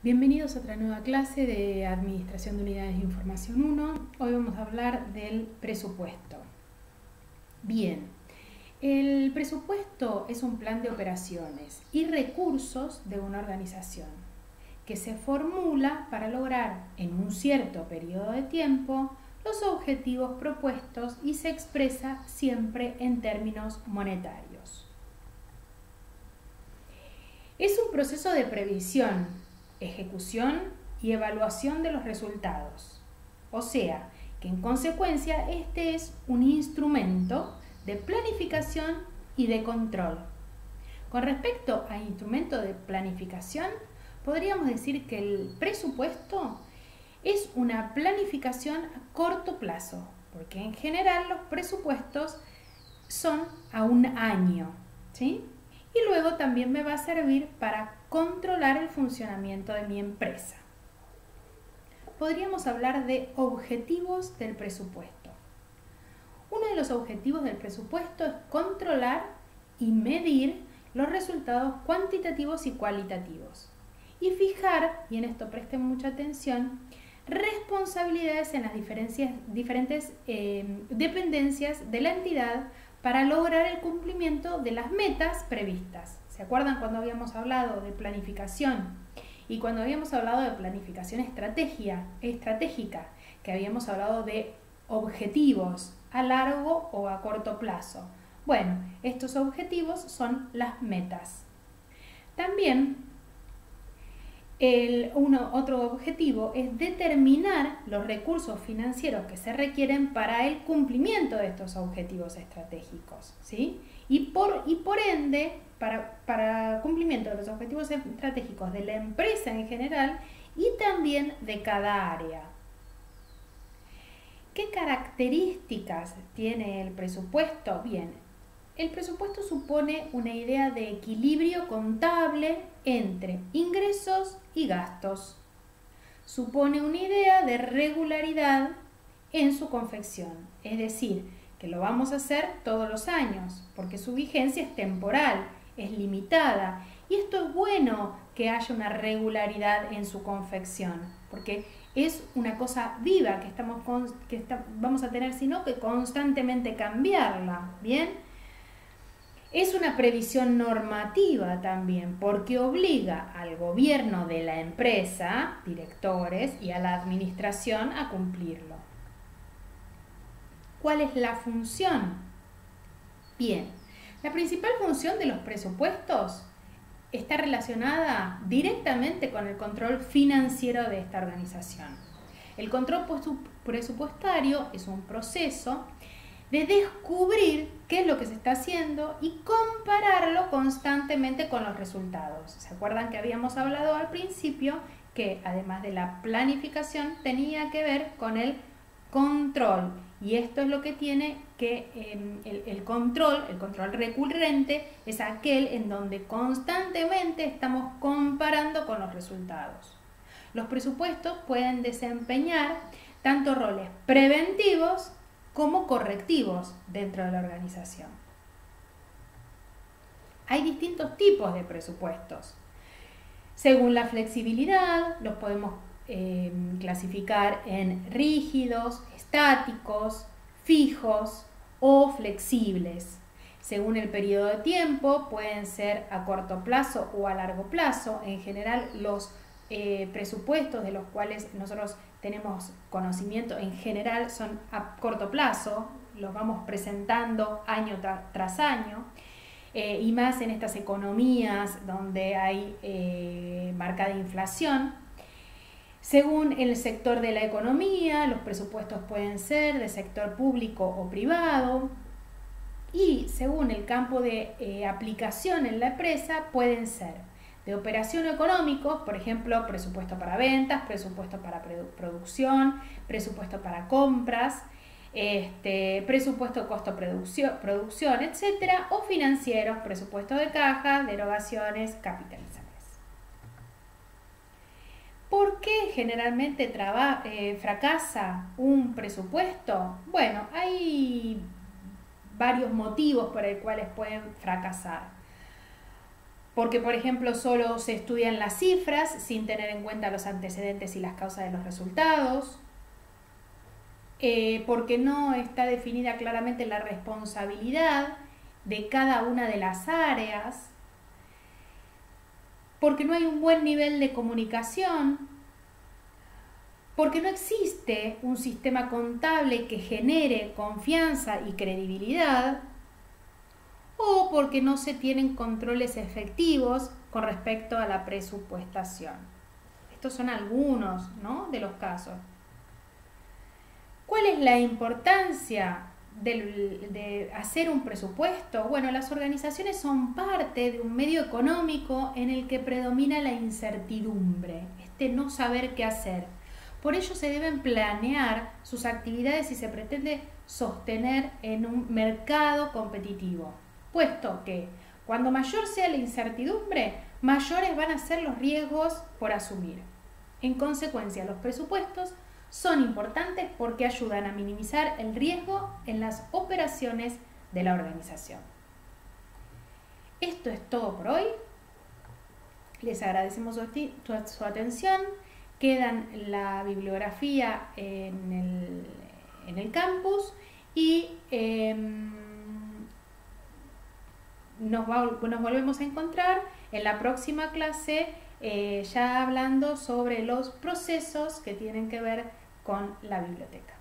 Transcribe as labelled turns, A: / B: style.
A: Bienvenidos a otra nueva clase de Administración de Unidades de Información 1. Hoy vamos a hablar del presupuesto. Bien, el presupuesto es un plan de operaciones y recursos de una organización que se formula para lograr en un cierto periodo de tiempo los objetivos propuestos y se expresa siempre en términos monetarios. Es un proceso de previsión, ejecución y evaluación de los resultados. O sea, que en consecuencia este es un instrumento de planificación y de control. Con respecto al instrumento de planificación, podríamos decir que el presupuesto es una planificación a corto plazo, porque en general los presupuestos son a un año, ¿sí? Y luego también me va a servir para controlar el funcionamiento de mi empresa. Podríamos hablar de objetivos del presupuesto. Uno de los objetivos del presupuesto es controlar y medir los resultados cuantitativos y cualitativos. Y fijar, y en esto presten mucha atención, responsabilidades en las diferentes dependencias de la entidad para lograr el cumplimiento de las metas previstas. ¿Se acuerdan cuando habíamos hablado de planificación? Y cuando habíamos hablado de planificación estratégica, que habíamos hablado de objetivos a largo o a corto plazo. Bueno, estos objetivos son las metas. También otro objetivo es determinar los recursos financieros que se requieren para el cumplimiento de estos objetivos estratégicos, ¿sí? Y por ende, para cumplimiento de los objetivos estratégicos de la empresa en general y también de cada área. ¿Qué características tiene el presupuesto? Bien, el presupuesto supone una idea de equilibrio contable entre ingresos y gastos. Supone una idea de regularidad en su confección, es decir, que lo vamos a hacer todos los años, porque su vigencia es temporal, es limitada, y esto es bueno que haya una regularidad en su confección, porque es una cosa viva que vamos a tener, sino que constantemente cambiarla, ¿bien? Es una previsión normativa también, porque obliga al gobierno de la empresa, directores, y a la administración a cumplirlo. ¿Cuál es la función? Bien, la principal función de los presupuestos está relacionada directamente con el control financiero de esta organización. El control presupuestario es un proceso de descubrir qué es lo que se está haciendo y compararlo constantemente con los resultados. ¿Se acuerdan que habíamos hablado al principio que además de la planificación tenía que ver con el control? Y esto es lo que tiene que el control recurrente es aquel en donde constantemente estamos comparando con los resultados. Los presupuestos pueden desempeñar tanto roles preventivos como correctivos dentro de la organización. Hay distintos tipos de presupuestos. Según la flexibilidad, los podemos clasificar en rígidos, estáticos, fijos o flexibles. Según el periodo de tiempo, pueden ser a corto plazo o a largo plazo. En general, los presupuestos de los cuales nosotros tenemos conocimiento en general son a corto plazo, los vamos presentando año tras año, y más en estas economías donde hay marcada inflación. Según el sector de la economía, los presupuestos pueden ser de sector público o privado, y según el campo de aplicación en la empresa pueden ser de operación económicos, por ejemplo, presupuesto para ventas, presupuesto para producción, presupuesto para compras, presupuesto de costo-producción, etcétera, o financieros, presupuesto de cajas, derogaciones, capitalizables. ¿Por qué generalmente fracasa un presupuesto? Bueno, hay varios motivos por los cuales pueden fracasar. porque por ejemplo solo se estudian las cifras sin tener en cuenta los antecedentes y las causas de los resultados, porque no está definida claramente la responsabilidad de cada una de las áreas, porque no hay un buen nivel de comunicación, porque no existe un sistema contable que genere confianza y credibilidad, o porque no se tienen controles efectivos con respecto a la presupuestación. Estos son algunos, ¿no?, de los casos. ¿Cuál es la importancia de hacer un presupuesto? Bueno, las organizaciones son parte de un medio económico en el que predomina la incertidumbre, no saber qué hacer. Por ello se deben planear sus actividades si se pretende sostener en un mercado competitivo, puesto que cuando mayor sea la incertidumbre, mayores van a ser los riesgos por asumir. En consecuencia, los presupuestos son importantes porque ayudan a minimizar el riesgo en las operaciones de la organización. Esto es todo por hoy. Les agradecemos su atención. Quedan la bibliografía en el campus y nos volvemos a encontrar en la próxima clase, ya hablando sobre los procesos que tienen que ver con la biblioteca.